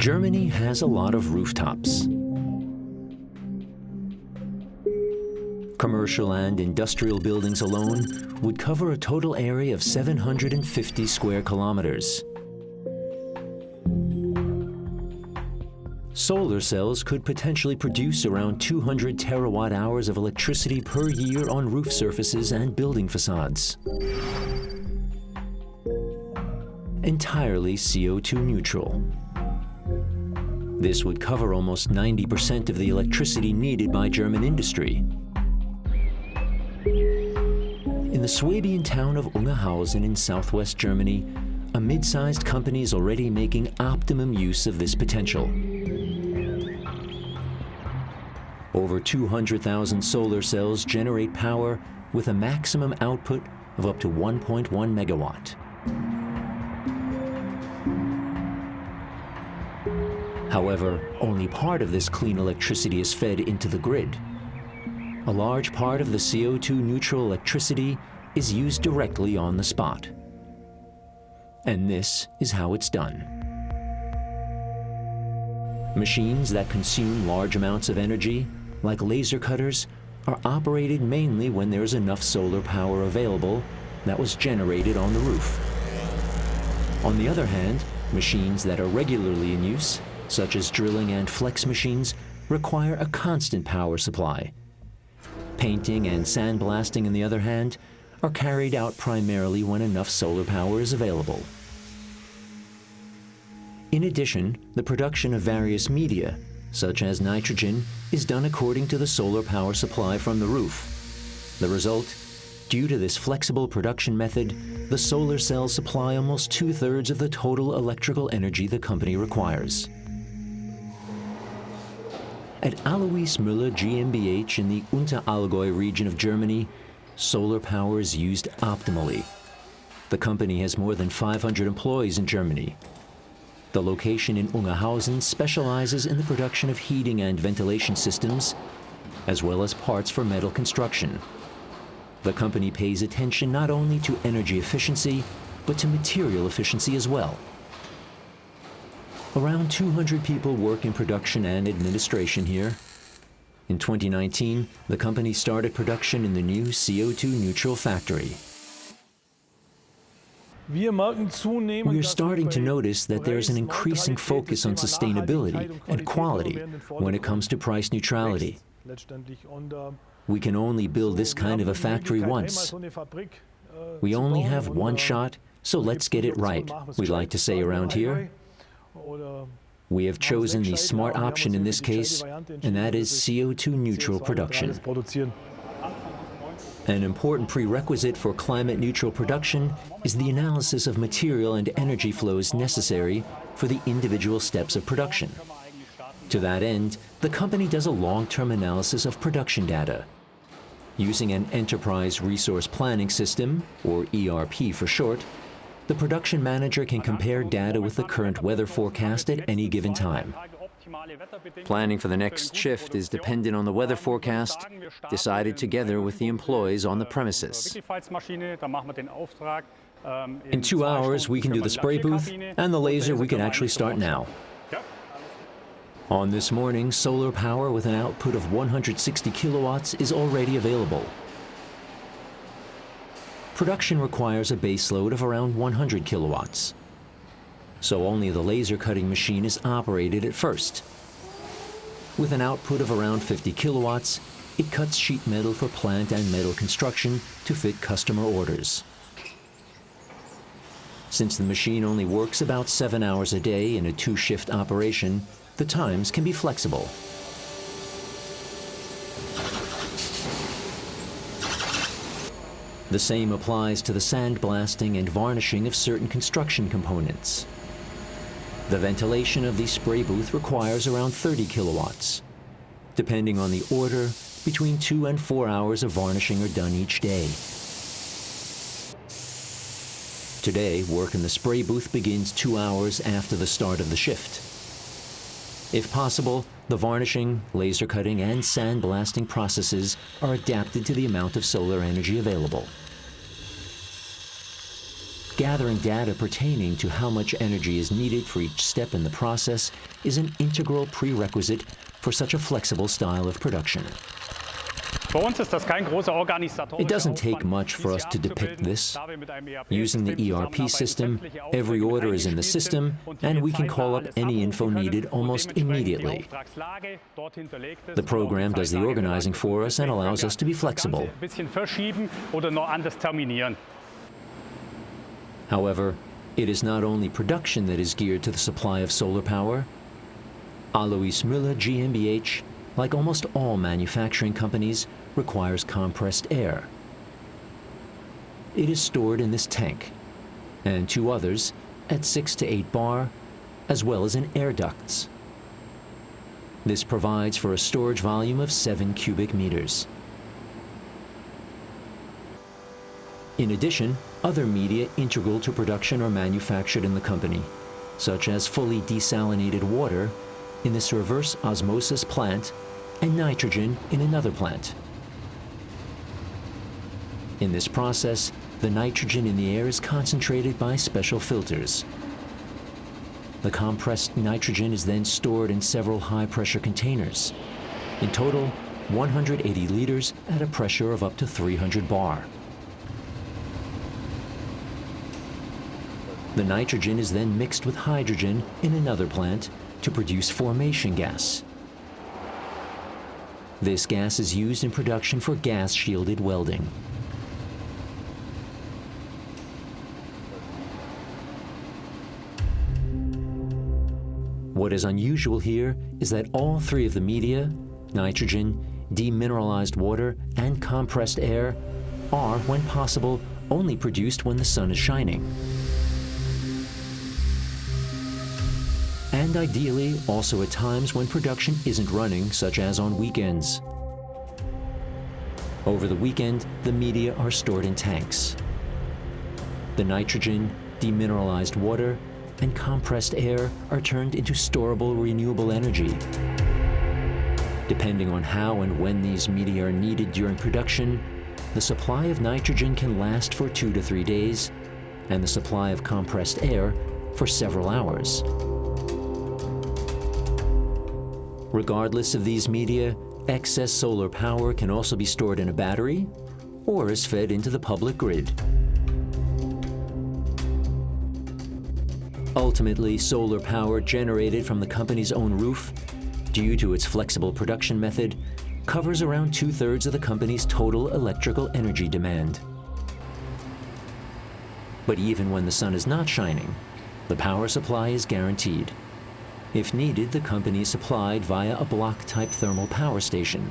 Germany has a lot of rooftops. Commercial and industrial buildings alone would cover a total area of 750 square kilometers. Solar cells could potentially produce around 200 terawatt hours of electricity per year on roof surfaces and building facades. Entirely CO2 neutral. This would cover almost 90% of the electricity needed by German industry. In the Swabian town of Ungerhausen in southwest Germany, a mid-sized company is already making optimum use of this potential. Over 200,000 solar cells generate power with a maximum output of up to 1.1 megawatt. However, only part of this clean electricity is fed into the grid. A large part of the CO2 neutral electricity is used directly on the spot. And this is how it's done. Machines that consume large amounts of energy, like laser cutters, are operated mainly when there's enough solar power available that was generated on the roof. On the other hand, machines that are regularly in use, such as drilling and flex machines, require a constant power supply. Painting and sandblasting, on the other hand, are carried out primarily when enough solar power is available. In addition, the production of various media, such as nitrogen, is done according to the solar power supply from the roof. The result, due to this flexible production method, the solar cells supply almost 2/3 of the total electrical energy the company requires. At Alois Müller GmbH in the Unterallgäu region of Germany, solar power is used optimally. The company has more than 500 employees in Germany. The location in Ungerhausen specializes in the production of heating and ventilation systems, as well as parts for metal construction. The company pays attention not only to energy efficiency, but to material efficiency as well. Around 200 people work in production and administration here. In 2019, the company started production in the new CO2 neutral factory. We are starting to notice that there's an increasing focus on sustainability and quality when it comes to price neutrality. We can only build this kind of a factory once. We only have one shot, so let's get it right, we like to say around here. We have chosen the smart option in this case, and that is CO2 neutral production. An important prerequisite for climate neutral production is the analysis of material and energy flows necessary for the individual steps of production. To that end, the company does a long-term analysis of production data. Using an enterprise resource planning system, or ERP for short, the production manager can compare data with the current weather forecast at any given time. Planning for the next shift is dependent on the weather forecast, decided together with the employees on the premises. In 2 hours, we can do the spray booth, and the laser we can actually start now. On this morning, solar power with an output of 160 kilowatts is already available. Production requires a base load of around 100 kilowatts. So only the laser cutting machine is operated at first. With an output of around 50 kilowatts, it cuts sheet metal for plant and metal construction to fit customer orders. Since the machine only works about 7 hours a day in a 2-shift operation, the times can be flexible. The same applies to the sandblasting and varnishing of certain construction components. The ventilation of the spray booth requires around 30 kilowatts. Depending on the order, between 2 and 4 hours of varnishing are done each day. Today, work in the spray booth begins 2 hours after the start of the shift. If possible, the varnishing, laser cutting, and sandblasting processes are adapted to the amount of solar energy available. gathering data pertaining to how much energy is needed for each step in the process is an integral prerequisite for such a flexible style of production. It doesn't take much for us to depict this. Using the ERP system, every order is in the system, and we can call up any info needed almost immediately. The program does the organizing for us and allows us to be flexible. However, it is not only production that is geared to the supply of solar power. Alois Müller GmbH, like almost all manufacturing companies, requires compressed air. It is stored in this tank, and two others at 6 to 8 bar, as well as in air ducts. This provides for a storage volume of 7 cubic meters. In addition, other media integral to production are manufactured in the company, such as fully desalinated water in this reverse osmosis plant and nitrogen in another plant. In this process, the nitrogen in the air is concentrated by special filters. The compressed nitrogen is then stored in several high-pressure containers. In total, 180 liters at a pressure of up to 300 bar. The nitrogen is then mixed with hydrogen in another plant to produce formation gas. This gas is used in production for gas-shielded welding. What is unusual here is that all three of the media, nitrogen, demineralized water, and compressed air, are, when possible, only produced when the sun is shining. And ideally, also at times when production isn't running, such as on weekends. Over the weekend, the media are stored in tanks. The nitrogen, demineralized water, and compressed air are turned into storable renewable energy. Depending on how and when these media are needed during production, the supply of nitrogen can last for 2 to 3 days, and the supply of compressed air for several hours. Regardless of these media, excess solar power can also be stored in a battery or is fed into the public grid. Ultimately, solar power generated from the company's own roof, due to its flexible production method, covers around 2/3 of the company's total electrical energy demand. But even when the sun is not shining, the power supply is guaranteed. If needed, the company is supplied via a block-type thermal power station.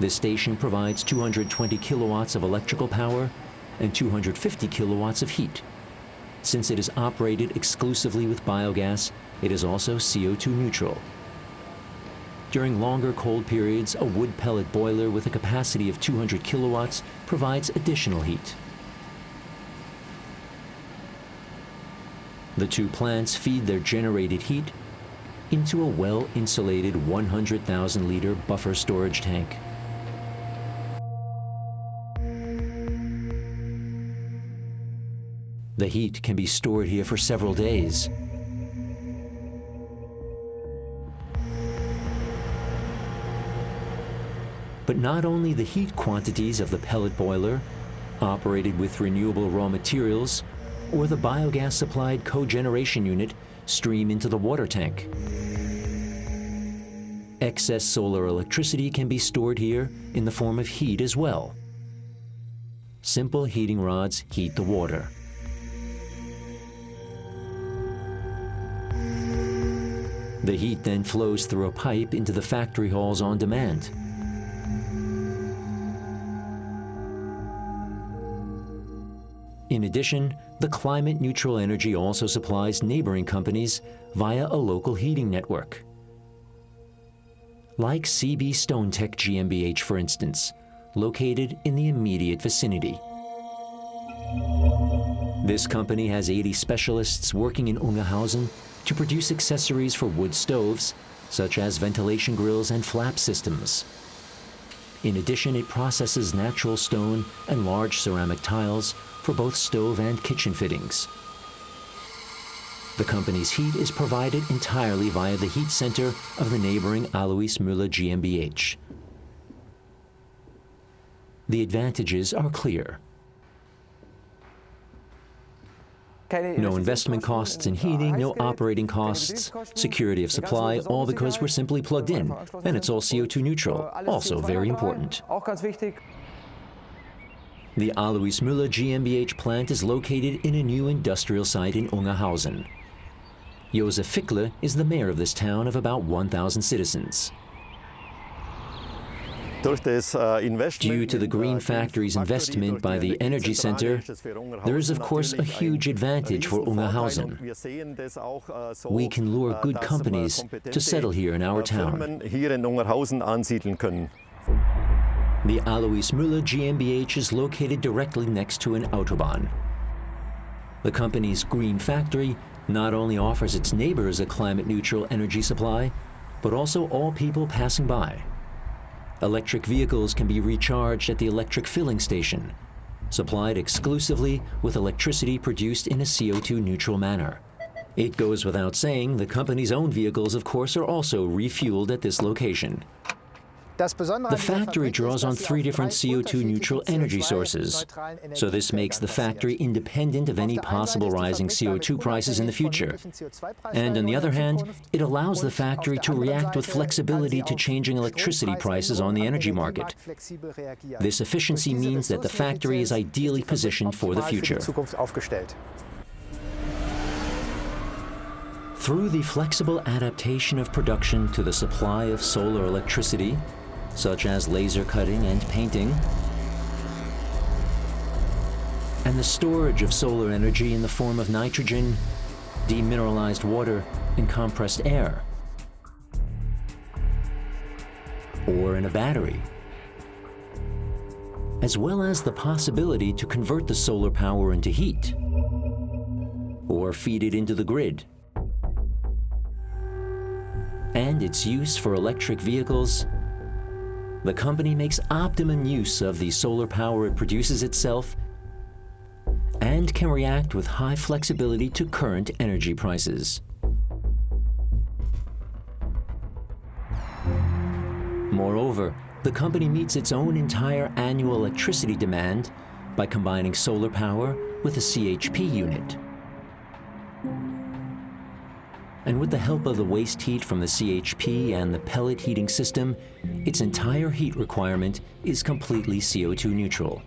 This station provides 220 kilowatts of electrical power and 250 kilowatts of heat. Since it is operated exclusively with biogas, it is also CO2 neutral. During longer cold periods, a wood pellet boiler with a capacity of 200 kilowatts provides additional heat. The two plants feed their generated heat into a well-insulated 100,000-liter buffer storage tank. The heat can be stored here for several days. But not only the heat quantities of the pellet boiler, operated with renewable raw materials, or the biogas-supplied cogeneration unit stream into the water tank. Excess solar electricity can be stored here in the form of heat as well. Simple heating rods heat the water. The heat then flows through a pipe into the factory halls on demand. In addition, the climate-neutral energy also supplies neighboring companies via a local heating network. Like CB StoneTech GmbH, for instance, located in the immediate vicinity. This company has 80 specialists working in Ungerhausen to produce accessories for wood stoves, such as ventilation grills and flap systems. In addition, it processes natural stone and large ceramic tiles for both stove and kitchen fittings. The company's heat is provided entirely via the heat center of the neighboring Alois Müller GmbH. The advantages are clear. No investment costs in heating, no operating costs, security of supply, all because we're simply plugged in, and it's all CO2 neutral, also very important. The Alois Müller GmbH plant is located in a new industrial site in Ungerhausen. Josef Fickle is the mayor of this town of about 1,000 citizens. Due to the Green Factory's investment by the Energy Center, there is of course a huge advantage for Ungerhausen. We can lure good companies to settle here in our town. The Alois Müller GmbH is located directly next to an autobahn. The company's Green Factory not only offers its neighbors a climate-neutral energy supply, but also all people passing by. Electric vehicles can be recharged at the electric filling station, supplied exclusively with electricity produced in a CO2 neutral manner. It goes without saying, the company's own vehicles, of course, are also refueled at this location. The factory draws on 3 different CO2 neutral energy sources, so this makes the factory independent of any possible rising CO2 prices in the future. And on the other hand, it allows the factory to react with flexibility to changing electricity prices on the energy market. This efficiency means that the factory is ideally positioned for the future. Through the flexible adaptation of production to the supply of solar electricity, such as laser cutting and painting, and the storage of solar energy in the form of nitrogen, demineralized water, and compressed air, or in a battery, as well as the possibility to convert the solar power into heat, or feed it into the grid, and its use for electric vehicles. The company makes optimum use of the solar power it produces itself and can react with high flexibility to current energy prices. Moreover, the company meets its own entire annual electricity demand by combining solar power with a CHP unit. And with the help of the waste heat from the CHP and the pellet heating system, its entire heat requirement is completely CO2 neutral.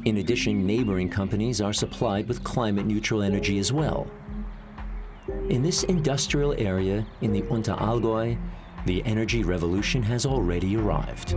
In addition, neighboring companies are supplied with climate-neutral energy as well. In this industrial area in the Unterallgäu, the energy revolution has already arrived.